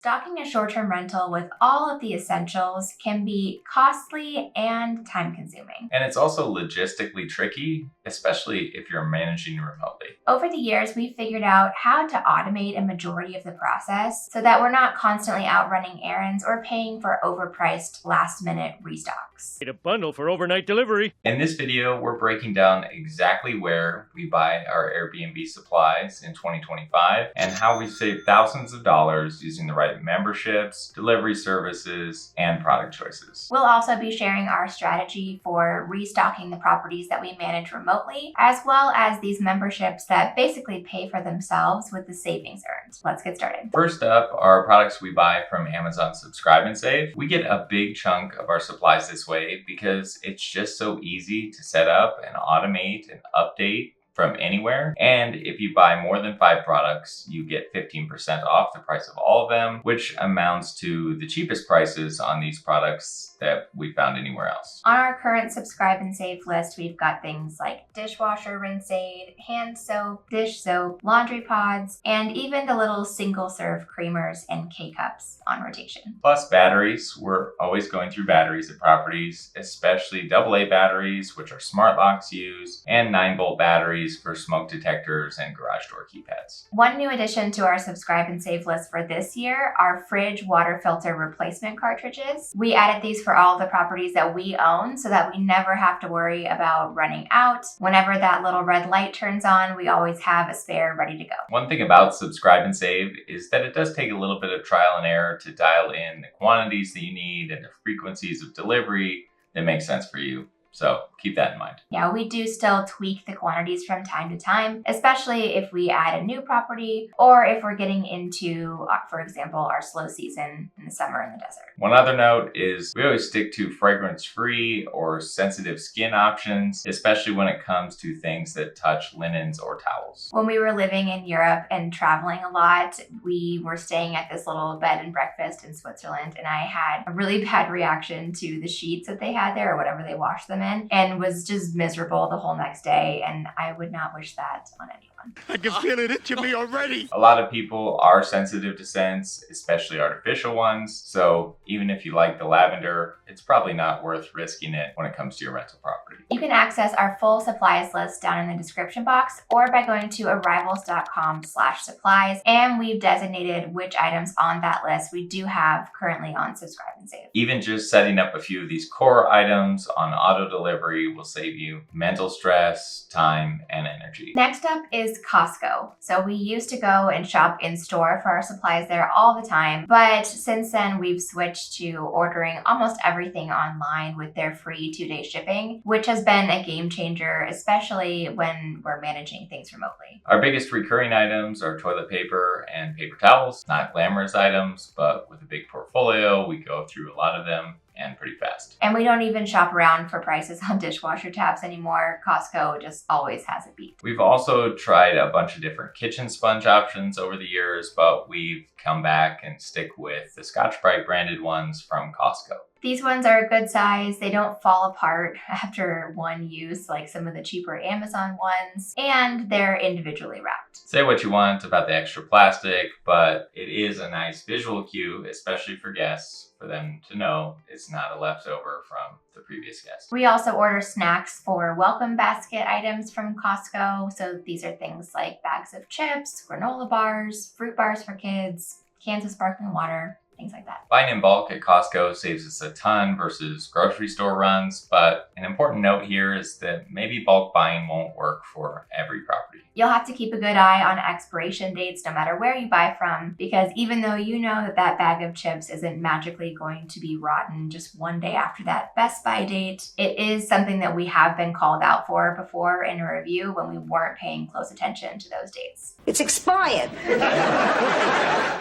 Stocking a short-term rental with all of the essentials can be costly and time-consuming. And it's also logistically tricky, especially if you're managing remotely. Over the years, we've figured out how to automate a majority of the process so that we're not constantly out running errands or paying for overpriced last-minute restocks. Need a bundle for overnight delivery. In this video, we're breaking down exactly where we buy our Airbnb supplies in 2025 and how we save thousands of dollars using the right memberships, delivery services, and product choices. We'll also be sharing our strategy for restocking the properties that we manage remotely, as well as these memberships that basically pay for themselves with the savings earned. Let's get started. First up are products we buy from Amazon Subscribe and Save. We get a big chunk of our supplies this way because it's just so easy to set up and automate and update from anywhere. And if you buy more than 5 products, you get 15% off the price of all of them, which amounts to the cheapest prices on these products that we found anywhere else. On our current subscribe and save list, we've got things like dishwasher rinse aid, hand soap, dish soap, laundry pods, and even the little single serve creamers and K-cups on rotation. Plus batteries. We're always going through batteries at properties, especially AA batteries, which our smart locks use, and 9-volt batteries for smoke detectors and garage door keypads. One new addition to our subscribe and save list for this year are fridge water filter replacement cartridges. We added these for all the properties that we own so that we never have to worry about running out. Whenever that little red light turns on, we always have a spare ready to go. One thing about subscribe and save is that it does take a little bit of trial and error to dial in the quantities that you need and the frequencies of delivery that make sense for you. So keep that in mind. Yeah, we do still tweak the quantities from time to time, especially if we add a new property or if we're getting into, for example, our slow season in the summer in the desert. One other note is we always stick to fragrance-free or sensitive skin options, especially when it comes to things that touch linens or towels. When we were living in Europe and traveling a lot, we were staying at this little bed and breakfast in Switzerland, and I had a really bad reaction to the sheets that they had there or whatever they washed them in, and was just miserable the whole next day, and I would not wish that on anyone. I can feel it itching me already. A lot of people are sensitive to scents, especially artificial ones, so even if you like the lavender, it's probably not worth risking it when it comes to your rental property. You can access our full supplies list down in the description box or by going to arrivals.com/supplies, and we've designated which items on that list we do have currently on subscribe and save. Even just setting up a few of these core items on auto delivery will save you mental stress, time, and energy. Next up is Costco. So we used to go and shop in store for our supplies there all the time, but since then we've switched to ordering almost everything online with their free 2-day shipping, which has been a game changer, especially when we're managing things remotely. Our biggest recurring items are toilet paper and paper towels, not glamorous items, but with a big portfolio, we go through a lot of them and pretty fast. And we don't even shop around for prices on dishwasher tabs anymore. Costco just always has it beat. We've also tried a bunch of different kitchen sponge options over the years, but we've come back and stick with the Scotch-Brite branded ones from Costco. These ones are a good size. They don't fall apart after one use like some of the cheaper Amazon ones, and they're individually wrapped. Say what you want about the extra plastic, but it is a nice visual cue, especially for guests, for them to know it's not a leftover from the previous guest. We also order snacks for welcome basket items from Costco. So these are things like bags of chips, granola bars, fruit bars for kids, cans of sparkling water, things like that. Buying in bulk at Costco saves us a ton versus grocery store runs, but an important note here is that maybe bulk buying won't work for every property. You'll have to keep a good eye on expiration dates no matter where you buy from, because even though you know that that bag of chips isn't magically going to be rotten just one day after that Best Buy date, it is something that we have been called out for before in a review when we weren't paying close attention to those dates. It's expired.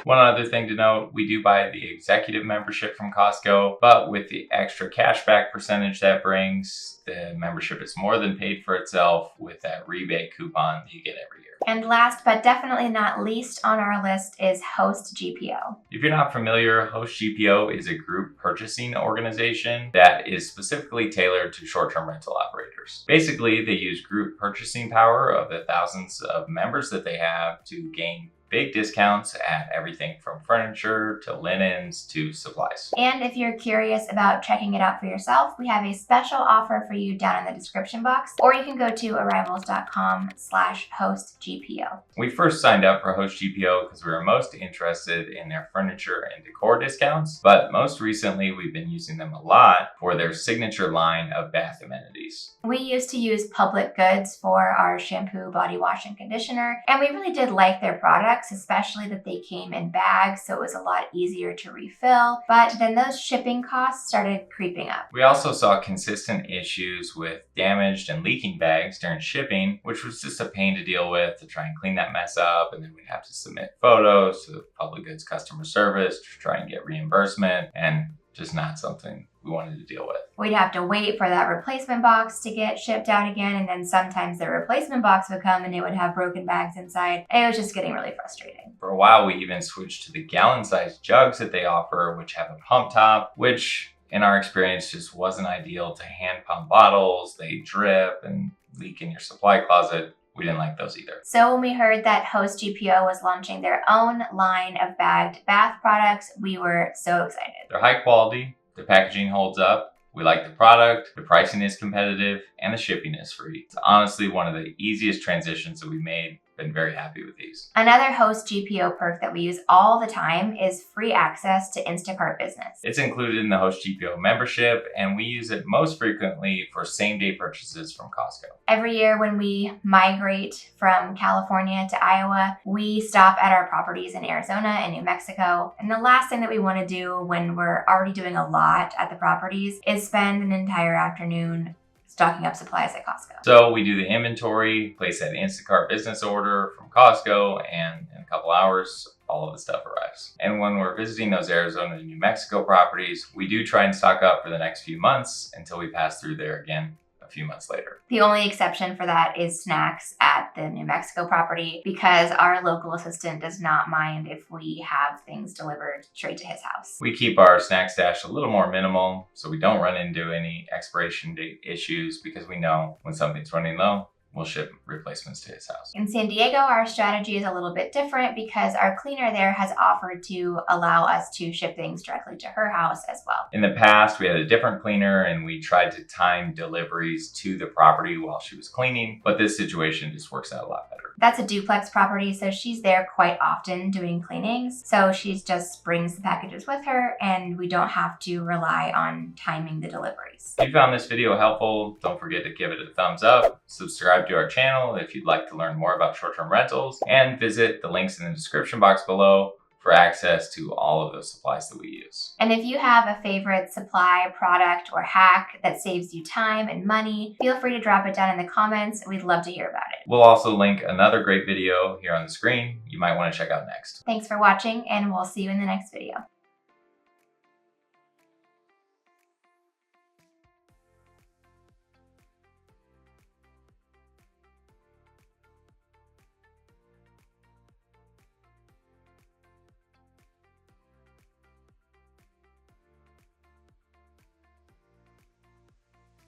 One other thing to note, we do buy the executive membership from Costco, but with the extra cashback percentage that brings, the membership is more than paid for itself with that rebate coupon that you get every year. And last but definitely not least on our list is HostGPO. If you're not familiar, HostGPO is a group purchasing organization that is specifically tailored to short-term rental operators. Basically, they use group purchasing power of the thousands of members that they have to gain big discounts at everything from furniture to linens to supplies. And if you're curious about checking it out for yourself, we have a special offer for you down in the description box, or you can go to arrivals.com/HostGPO. We first signed up for HostGPO because we were most interested in their furniture and decor discounts, but most recently we've been using them a lot for their signature line of bath amenities. We used to use Public Goods for our shampoo, body wash, and conditioner, and we really did like their products, especially that they came in bags, so it was a lot easier to refill. But then those shipping costs started creeping up. We also saw consistent issues with damaged and leaking bags during shipping, which was just a pain to deal with to try and clean that mess up, and then we'd have to submit photos to Public Goods customer service to try and get reimbursement, and just not something we wanted to deal with. We'd have to wait for that replacement box to get shipped out again, and then sometimes the replacement box would come and it would have broken bags inside. It was just getting really frustrating. For a while, we even switched to the gallon-sized jugs that they offer, which have a pump top, which in our experience just wasn't ideal to hand pump bottles. They drip and leak in your supply closet. We didn't like those either. So when we heard that HostGPO was launching their own line of bagged bath products, we were so excited. They're high quality, the packaging holds up, we like the product, the pricing is competitive, and the shipping is free. It's honestly one of the easiest transitions that we made. Been very happy with these. Another HostGPO perk that we use all the time is free access to Instacart Business. It's included in the HostGPO membership, and we use it most frequently for same-day purchases from Costco. Every year when we migrate from California to Iowa, we stop at our properties in Arizona and New Mexico. And the last thing that we want to do when we're already doing a lot at the properties is spend an entire afternoon stocking up supplies at Costco. So we do the inventory, place that Instacart business order from Costco, and in a couple hours, all of the stuff arrives. And when we're visiting those Arizona and New Mexico properties, we do try and stock up for the next few months until we pass through there again a few months later. The only exception for that is snacks at the New Mexico property, because our local assistant does not mind if we have things delivered straight to his house. We keep our snack stash a little more minimal so we don't run into any expiration date issues, because we know when something's running low, we'll ship replacements to his house. In San Diego, our strategy is a little bit different because our cleaner there has offered to allow us to ship things directly to her house as well. In the past, we had a different cleaner and we tried to time deliveries to the property while she was cleaning, but this situation just works out a lot better. That's a duplex property, so she's there quite often doing cleanings. So she just brings the packages with her and we don't have to rely on timing the deliveries. If you found this video helpful, don't forget to give it a thumbs up, subscribe to our channel if you'd like to learn more about short-term rentals, and visit the links in the description box below for access to all of those supplies that we use. And if you have a favorite supply, product, or hack that saves you time and money, feel free to drop it down in the comments. We'd love to hear about it. We'll also link another great video here on the screen you might want to check out next. Thanks for watching, and we'll see you in the next video.